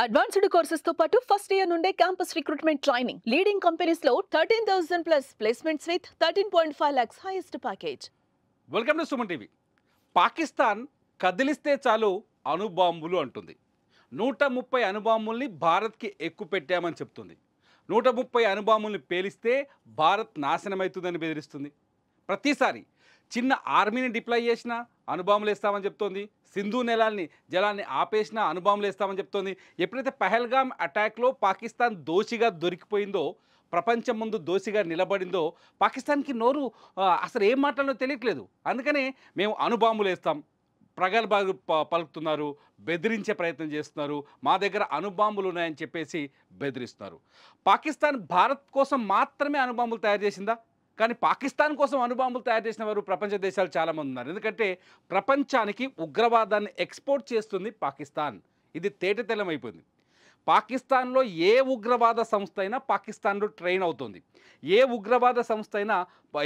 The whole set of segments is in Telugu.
అడ్వాన్స్డ్ కోర్సెస్ తో పాటు ఫస్ట్ ఇయర్ నుండే campus recruitment training leading companies లో 13,000 plus placements with 13.5 lakhs highest package. Welcome to Suman TV. Pakistan కదిలిస్తే చాలు అణుబాంబులు అంటుంది. 130 అణుబాంబుల్ని భారత్కి ఎక్కుపెట్టామని చెప్తుంది. 130 అణుబాంబుల్ని పేలిస్తే భారత్ నాశనమవుతుందని బెదిరిస్తుంది. ప్రతిసారి చిన్న ఆర్మీని డిప్లాయ్ చేసినా అణుబాంబులు వేస్తామని చెప్తోంది. సింధు జలాన్ని ఆపేసినా అణుబాంబులు వేస్తామని చెప్తోంది. ఎప్పుడైతే పహల్గామ్ అటాక్లో పాకిస్తాన్ దోషిగా దొరికిపోయిందో, ప్రపంచం ముందు దోషిగా నిలబడిందో, పాకిస్తాన్కి నోరు అసలు ఏం మాట్లాడో తెలియట్లేదు. అందుకనే మేము అణుబాంబులు వేస్తాం, ప్రగల్భాలు పలుకుతున్నారు, బెదిరించే ప్రయత్నం చేస్తున్నారు, మా దగ్గర అణుబాంబులు ఉన్నాయని చెప్పేసి బెదిరిస్తున్నారు. పాకిస్తాన్ భారత్ కోసం మాత్రమే అణుబాంబులు తయారు చేసిందా? కానీ పాకిస్తాన్ కోసం అణుబాంబులు తయారు చేసిన వారు ప్రపంచ దేశాలు చాలామంది ఉన్నారు. ఎందుకంటే ప్రపంచానికి ఉగ్రవాదాన్ని ఎక్స్పోర్ట్ చేస్తుంది పాకిస్తాన్. ఇది తేటతెల్లమైపోయింది. పాకిస్తాన్లో ఏ ఉగ్రవాద సంస్థ అయినా పాకిస్తాన్లో ట్రైన్ అవుతుంది. ఏ ఉగ్రవాద సంస్థ అయినా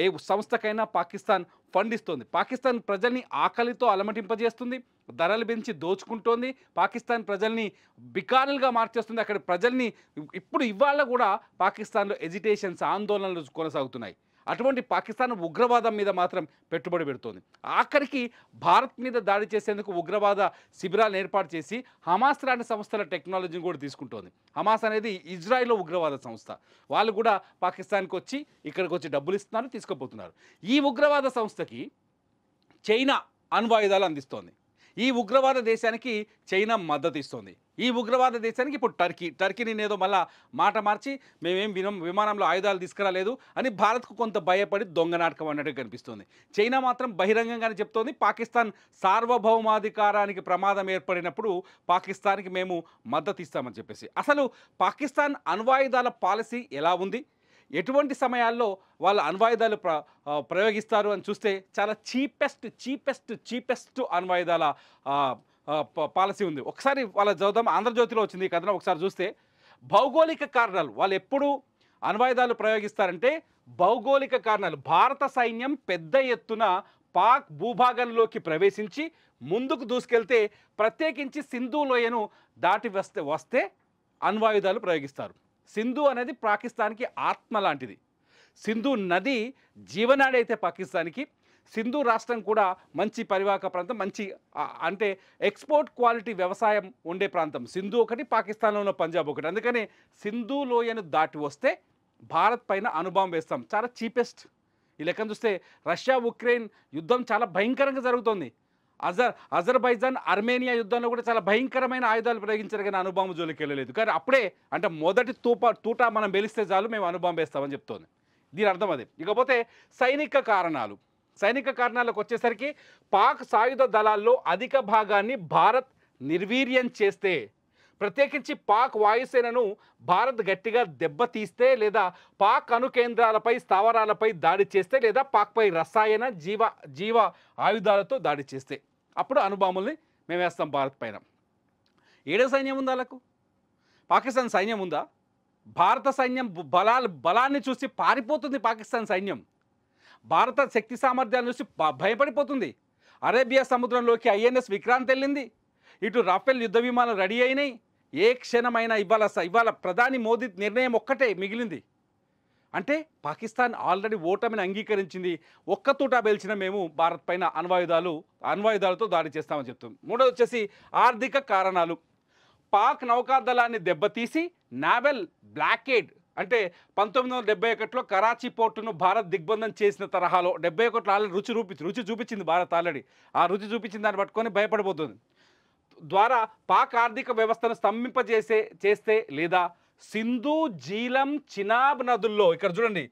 ఏ సంస్థకైనా పాకిస్తాన్ ఫండ్ ఇస్తుంది. పాకిస్తాన్ ప్రజల్ని ఆకలితో అలమటింపజేస్తుంది, ధరలు పెంచి దోచుకుంటోంది, పాకిస్తాన్ ప్రజల్ని బికారులుగా మార్చేస్తుంది. అక్కడ ప్రజల్ని ఇవాళ కూడా పాకిస్తాన్లో ఎజిటేషన్స్, ఆందోళనలు కొనసాగుతున్నాయి. అటువంటి పాకిస్తాన్ ఉగ్రవాదం మీద మాత్రం పెట్టుబడి పెడుతోంది. ఆఖరికి భారత్ మీద దాడి చేసేందుకు ఉగ్రవాద శిబిరాలను ఏర్పాటు చేసి హమాస్ లాంటి సంస్థల టెక్నాలజీని కూడా తీసుకుంటోంది. హమాస్ అనేది ఇజ్రాయిల్లో ఉగ్రవాద సంస్థ. వాళ్ళు కూడా పాకిస్తాన్కి వచ్చి ఇక్కడికి వచ్చి డబ్బులు ఇస్తున్నారు, తీసుకుపోతున్నారు. ఈ ఉగ్రవాద సంస్థకి చైనా అణ్వాయుధాలు అందిస్తోంది. ఈ ఉగ్రవాద దేశానికి చైనా మద్దతు ఇస్తోంది. ఈ ఉగ్రవాద దేశానికి ఇప్పుడు టర్కీని ఏదో మళ్ళా మాట మార్చి మేమేం విమానంలో ఆయుధాలు తీసుకురాలేదు అని భారత్కు కొంత భయపడి దొంగ నాటకం అన్నట్టు కనిపిస్తుంది. చైనా మాత్రం బహిరంగంగానే చెప్తోంది, పాకిస్తాన్ సార్వభౌమాధికారానికి ప్రమాదం ఏర్పడినప్పుడు పాకిస్తాన్కి మేము మద్దతు ఇస్తామని చెప్పేసి. అసలు పాకిస్తాన్ అణ్వాయుధాల పాలసీ ఎలా ఉంది, ఎటువంటి సమయాల్లో వాళ్ళ అణ్వాయుధాలు ప్రయోగిస్తారు అని చూస్తే చాలా చీపెస్ట్ అణ్వాయుధాల పాలసీ ఉంది. ఒకసారి వాళ్ళ చదువుదాం. ఆంధ్రజ్యోతిలో వచ్చింది ఈ కథనం. ఒకసారి చూస్తే భౌగోళిక కారణాలు, వాళ్ళు ఎప్పుడు అణ్వాయుధాలు ప్రయోగిస్తారంటే భౌగోళిక కారణాలు. భారత సైన్యం పెద్ద ఎత్తున పాక్ భూభాగంలోకి ప్రవేశించి ముందుకు దూసుకెళ్తే, ప్రత్యేకించి సింధు లోయను దాటి వస్తే అణ్వాయుధాలు ప్రయోగిస్తారు. సింధు అనేది పాకిస్తాన్కి ఆత్మ లాంటిది. సింధు నది జీవనాడి అయితే పాకిస్తాన్కి, సింధు రాష్ట్రం కూడా మంచి పరివాహక ప్రాంతం, మంచి అంటే ఎక్స్పోర్ట్ క్వాలిటీ వ్యవసాయం ఉండే ప్రాంతం. సింధు ఒకటి, పాకిస్తాన్లో ఉన్న పంజాబ్ ఒకటి. అందుకని సింధు లోయను దాటి వస్తే భారత్ పైన అణుబాంబు వేస్తాం. చాలా చీపెస్ట్. ఈ లెక్కను చూస్తే రష్యా ఉక్రెయిన్ యుద్ధం చాలా భయంకరంగా జరుగుతోంది. అజర్బైజాన్ ఆర్మేనియా యుద్ధంలో కూడా చాలా భయంకరమైన ఆయుధాలు ప్రయోగించారు, కానీ అణుబాంబు జోలికి వెళ్ళలేదు. కానీ అప్పుడే అంటే మొదటి తూట మనం బెలిస్తే చాలు మేము అణుబాంబు వేస్తామని చెప్తోంది. దీని అర్థం అది. ఇకపోతే సైనిక కారణాలకు వచ్చేసరికి పాక్ సాయుధ దళాల్లో అధిక భాగాన్ని భారత్ నిర్వీర్యం చేస్తే, ప్రత్యేకించి పాక్ వాయుసేనను భారత్ గట్టిగా దెబ్బతీస్తే, లేదా పాక్ అణు కేంద్రాలపై స్థావరాలపై దాడి చేస్తే, లేదా పాక్పై రసాయన జీవ ఆయుధాలతో దాడి చేస్తే అప్పుడు అణుబాంబుల్ని మేము వేస్తాం భారత్ పైన. ఏడే సైన్యం ఉందా వాళ్ళకు? పాకిస్తాన్ సైన్యం ఉందా? భారత సైన్యం బలాన్ని చూసి పారిపోతుంది పాకిస్తాన్ సైన్యం. భారత శక్తి సామర్థ్యాలను చూసి భయపడిపోతుంది. అరేబియా సముద్రంలోకి ఐఎన్ఎస్ విక్రాంత్ వెళ్ళింది. ఇటు రాఫెల్ యుద్ధ విమానాలు రెడీ అయినాయి. ఏ క్షణమైనా ఇవాళ ప్రధాని మోదీ నిర్ణయం ఒక్కటే మిగిలింది. అంటే పాకిస్తాన్ ఆల్రెడీ ఓటమిని అంగీకరించింది. ఒక్క తూటా పేల్చిన మేము భారత్ పైన అణ్వాయుధాలతో దాడి చేస్తామని చెప్తుంది. మూడోది వచ్చేసి ఆర్థిక కారణాలు. పాక్ నౌకాదళాన్ని దెబ్బతీసి నావెల్ బ్లాకేడ్ అంటే 1971లో కరాచీ పోర్టును భారత్ దిగ్బంధం చేసిన తరహాలో 71లో ఆల్రెడీ రుచి చూపించింది భారత్. ఆల్రెడీ ఆ రుచి చూపించిన దాన్ని పట్టుకొని భయపడిపోతుంది. ద్వారా పాక్ ఆర్థిక వ్యవస్థను చేస్తే, లేదా సింధు, జీలం, చినాబ్ నదుల్లో, ఇక్కడ చూడండి,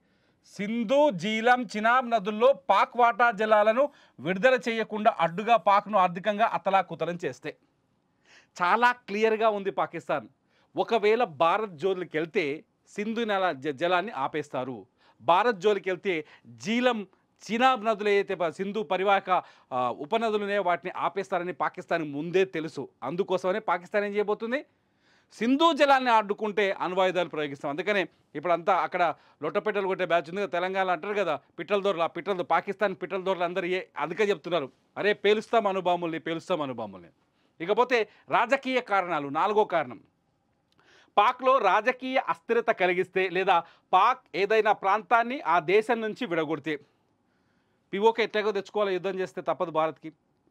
సింధు, జీలం, చినాబ్ నదుల్లో పాక్ వాటా జలాలను విడుదల చేయకుండా అడ్డుగా పాక్ను ఆర్థికంగా అతలాకుతలం చేస్తే. చాలా క్లియర్గా ఉంది పాకిస్తాన్. ఒకవేళ భారత్ జోలికి వెళ్తే సింధు జలాన్ని ఆపేస్తారు. భారత్ జోలికి వెళ్తే జీలం, చినాబ్ నదులు ఏదైతే సింధు పరివాహక ఉపనదులునే వాటిని ఆపేస్తారని పాకిస్తాన్ ముందే తెలుసు. అందుకోసమనే పాకిస్తాన్ ఏం చేయబోతుంది, సింధు జలాన్ని అడ్డుకుంటే అణ్వాయుధాలు ప్రయోగిస్తాం. అందుకనే ఇప్పుడంతా అక్కడ లొట్టపెట్టలు కొట్టే బ్యాచ్ ఉంది. తెలంగాణ అంటారు కదా పిట్టల పాకిస్తాన్ పిట్టల దొరలు అందరూ అందుకే చెప్తున్నారు, అరే పేలుస్తాం అణుబాంబుల్ని. ఇకపోతే రాజకీయ కారణాలు, నాలుగో కారణం. పాక్లో రాజకీయ అస్థిరత కలిగిస్తే లేదా పాక్ ఏదైనా ప్రాంతాన్ని ఆ దేశం నుంచి విడగొడితే పీఓకే ఎట్లాగో తెచ్చుకోవాలి, యుద్ధం చేస్తే తప్పదు భారత్కి.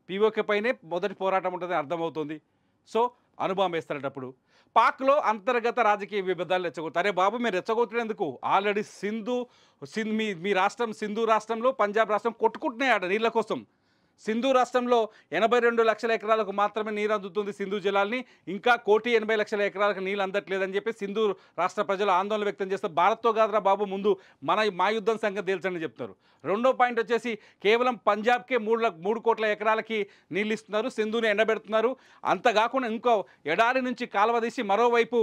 పీఓకే పైనే మొదటి పోరాటం ఉంటుందని అర్థమవుతుంది. సో అణుబాంబు వేస్తారటప్పుడు పాక్లో అంతర్గత రాజకీయ విభేదాలు రెచ్చగొడతారు. అరే బాబు మీరు రెచ్చగొట్టినందుకు ఆల్రెడీ మీ రాష్ట్రం సింధు రాష్ట్రంలో పంజాబ్ రాష్ట్రం కొట్టుకుంటున్నాయి ఆడ నీళ్ళ కోసం. సింధు రాష్ట్రంలో 82 లక్షల ఎకరాలకు మాత్రమే నీరు అందుతుంది సింధు జలాల్ని, ఇంకా 1,80,00,000 ఎకరాలకు నీళ్ళు అందట్లేదని చెప్పి సింధు రాష్ట్ర ప్రజలు ఆందోళన వ్యక్తం చేస్తారు. భారత్తో కాదురా బాబు ముందు మా యుద్ధం సంగతి తేల్చండి చెప్తున్నారు. రెండో పాయింట్ వచ్చేసి కేవలం పంజాబ్కే 3 కోట్ల ఎకరాలకి నీళ్ళు ఇస్తున్నారు, సింధుని ఎండబెడుతున్నారు. అంత కాకుండా ఇంకో ఎడారి నుంచి కాలువ తీసి మరోవైపు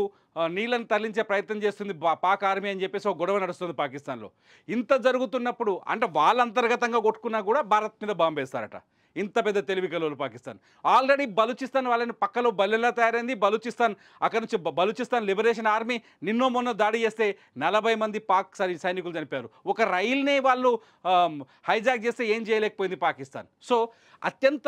నీళ్ళని తరలించే ప్రయత్నం చేస్తుంది పాక్ ఆర్మీ అని చెప్పేసి ఒక గొడవ నడుస్తుంది పాకిస్తాన్లో. ఇంత జరుగుతున్నప్పుడు అంటే వాళ్ళ అంతర్గతంగా కొట్టుకున్నా కూడా భారత్ మీద బాంబు వేస్తారట. ఇంత పెద్ద తెలివి కలవలు పాకిస్తాన్. ఆల్రెడీ బలూచిస్తాన్ వాళ్ళని పక్కలో బల్లెలా తయారైంది. బలూచిస్తాన్ అక్కడ నుంచి బలూచిస్తాన్ లిబరేషన్ ఆర్మీ నిన్నో మొన్న దాడి చేస్తే 40 మంది పాక్ సైనికులు చనిపోయారు. ఒక రైల్ని వాళ్ళు హైజాక్ చేస్తే ఏం చేయలేకపోయింది పాకిస్తాన్. సో అత్యంత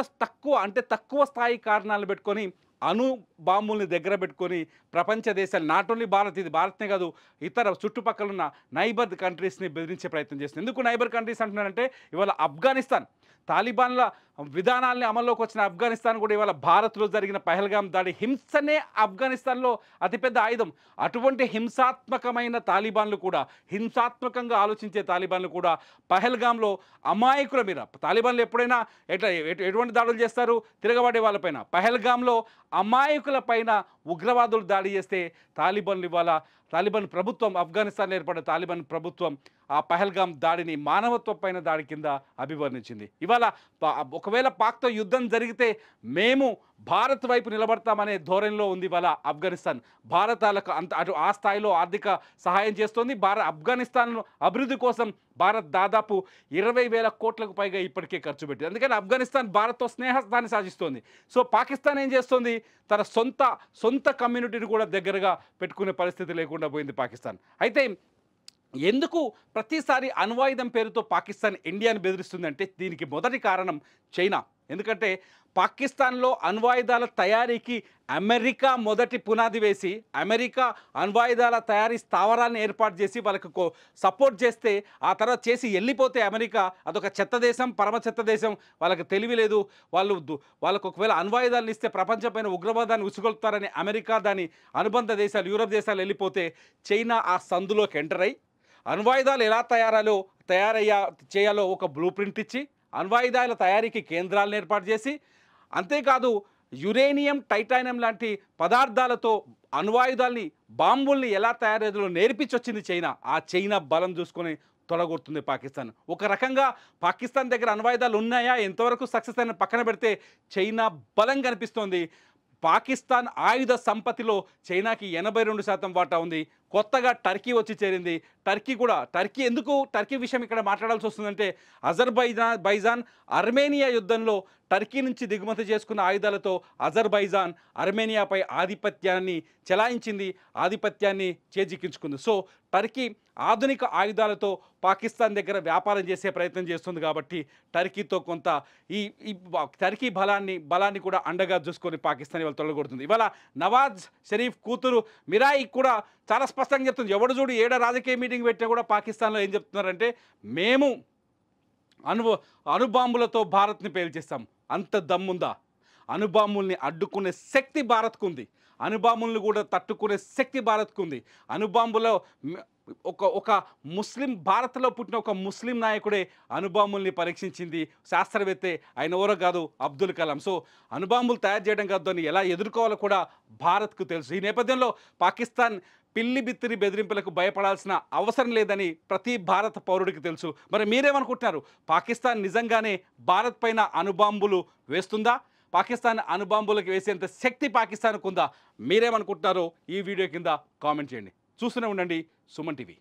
తక్కువ స్థాయి కారణాలు పెట్టుకొని అణు బాంబుల్ని దగ్గర పెట్టుకొని ప్రపంచ దేశాలు, నాట్ ఓన్లీ భారత్, ఇది భారత్నే కాదు ఇతర చుట్టుపక్కల ఉన్న నైబర్ కంట్రీస్ని బెదిరించే ప్రయత్నం చేస్తుంది. ఎందుకు నైబర్ కంట్రీస్ అంటున్నారంటే ఇవాళ ఆఫ్ఘనిస్తాన్ తాలిబాన్ల విధానాల్ని అమల్లోకి వచ్చిన ఆఫ్ఘనిస్తాన్ కూడా ఇవాళ భారత్లో జరిగిన పహల్గాం దాడి హింసనే ఆఫ్ఘనిస్తాన్లో అతిపెద్ద ఆయుధం. అటువంటి హింసాత్మకమైన తాలిబాన్లు కూడా, హింసాత్మకంగా ఆలోచించే తాలిబాన్లు కూడా పహల్గాంలో అమాయకుల మీద, తాలిబాన్లు ఎప్పుడైనా ఎటువంటి దాడులు చేస్తారు తిరగబడే వాళ్ళపైన, పహల్గాంలో అమాయకుల పైన ఉగ్రవాదులు దాడి చేస్తే తాలిబాన్లు ఇవాళ తాలిబాన్ ప్రభుత్వం, ఆఫ్ఘనిస్తాన్లో ఏర్పడిన తాలిబాన్ ప్రభుత్వం ఆ పహల్గాం దాడిని మానవత్వం పైన దాడి కింద అభివర్ణించింది. ఇవాళ ఒకవేళ పాక్తో యుద్ధం జరిగితే మేము భారత్ వైపు నిలబడతామనే ధోరణిలో ఉంది ఇవాళ ఆఫ్ఘనిస్తాన్. భారతాలకు అటు ఆ స్థాయిలో ఆర్థిక సహాయం చేస్తోంది. ఆఫ్ఘనిస్తాన్ అభివృద్ధి కోసం భారత్ దాదాపు 20,000 కోట్లకు పైగా ఇప్పటికే ఖర్చు పెట్టింది. అందుకని ఆఫ్ఘనిస్తాన్ భారత్తో స్నేహాన్ని సాధిస్తోంది. సో పాకిస్తాన్ ఏం చేస్తోంది, తన సొంత కమ్యూనిటీని కూడా దగ్గరగా పెట్టుకునే పరిస్థితి లేకుండా పోయింది పాకిస్తాన్. అయితే ఎందుకు ప్రతిసారి అణ్వాయుధం పేరుతో పాకిస్తాన్ ఇండియాను బెదిరిస్తుందంటే దీనికి మొదటి కారణం చైనా. ఎందుకంటే పాకిస్తాన్లో అణ్వాయుధాల తయారీకి అమెరికా మొదటి పునాది వేసి, అమెరికా అణ్వాయుధాల తయారీ స్థావరాన్ని ఏర్పాటు చేసి వాళ్ళకు సపోర్ట్ చేస్తే, ఆ తర్వాత చేసి వెళ్ళిపోతే అమెరికా అదొక చెత్త దేశం, పరమ చెత్త దేశం, వాళ్ళకి తెలివి లేదు, వాళ్ళకు ఒకవేళ అణ్వాయుధాలను ఇస్తే ప్రపంచమైన ఉగ్రవాదాన్ని ఉసుగొల్పుతారని అమెరికా దాని అనుబంధ దేశాలు యూరప్ దేశాలు వెళ్ళిపోతే చైనా ఆ సందులోకి ఎంటర్ అయ్యి అణ్వాయుధాలు ఎలా చేయాలో ఒక బ్లూ ప్రింట్ ఇచ్చి అణ్వాయుధాల తయారీకి కేంద్రాలను ఏర్పాటు చేసి, అంతేకాదు యురేనియం, టైటానియం లాంటి పదార్థాలతో అణ్వాయుధాల్ని, బాంబుల్ని ఎలా తయారు నేర్పించొచ్చింది చైనా. ఆ చైనా బలం చూసుకొని తొలగొడుతుంది పాకిస్తాన్. ఒక రకంగా పాకిస్తాన్ దగ్గర అణ్వాయుధాలు ఉన్నాయా, ఎంతవరకు సక్సెస్ అయిన పక్కన పెడితే చైనా బలం కనిపిస్తోంది. పాకిస్తాన్ ఆయుధ సంపత్తిలో చైనాకి 82% వాటా ఉంది. కొత్తగా టర్కీ వచ్చి చేరింది. టర్కీ విషయం ఇక్కడ మాట్లాడాల్సి వస్తుందంటే అజర్బైజాన్ అర్మేనియా యుద్ధంలో టర్కీ నుంచి దిగుమతి చేసుకున్న ఆయుధాలతో అజర్బైజాన్ అర్మేనియాపై ఆధిపత్యాన్ని చెలాయించింది, ఆధిపత్యాన్ని చేజిక్కించుకుంది. సో టర్కీ ఆధునిక ఆయుధాలతో పాకిస్తాన్ దగ్గర వ్యాపారం చేసే ప్రయత్నం చేస్తుంది. కాబట్టి టర్కీతో కొంత ఈ టర్కీ బలాన్ని కూడా అండగా చూసుకొని పాకిస్తాన్ ఇవాళ తొలగొడుతుంది. ఇవాళ నవాజ్ షరీఫ్ కూతురు మిరాయి కూడా చాలా స్పష్టంగా చెప్తుంది. ఎవడు చూడు ఏడ రాజకీయ మీటింగ్ పెట్టినా కూడా పాకిస్తాన్లో ఏం చెప్తున్నారంటే మేము అణుబాంబులతో భారత్ని పేల్చేస్తాం. అంత దమ్ముందా? అణుబాంబుల్ని అడ్డుకునే శక్తి భారత్కు ఉంది, అణుబాంబుల్ని కూడా తట్టుకునే శక్తి భారత్కు ఉంది. అణుబాంబులో ఒక ముస్లిం, భారత్లో పుట్టిన ఒక ముస్లిం నాయకుడే అణుబాంబుల్ని పరీక్షించింది శాస్త్రవేత్తే, ఆయన ఎవరో కాదు అబ్దుల్ కలాం. సో అణుబాంబులు తయారు చేయడం కాదు, దాన్ని ఎలా ఎదుర్కోవాలో కూడా భారత్కు తెలుసు. ఈ నేపథ్యంలో పాకిస్తాన్ పిల్లి బిత్తిరి బెదిరింపులకు భయపడాల్సిన అవసరం లేదని ప్రతి భారత పౌరుడికి తెలుసు. మరి మీరేమనుకుంటున్నారు? పాకిస్తాన్ నిజంగానే భారత్ పైన అణుబాంబులు వేస్తుందా? పాకిస్తాన్ అణుబాంబులకు వేసేంత శక్తి పాకిస్తాన్కు ఉందా? మీరేమనుకుంటున్నారో ఈ వీడియో కింద కామెంట్ చేయండి. చూస్తూనే ఉండండి సుమన్ టీవీ.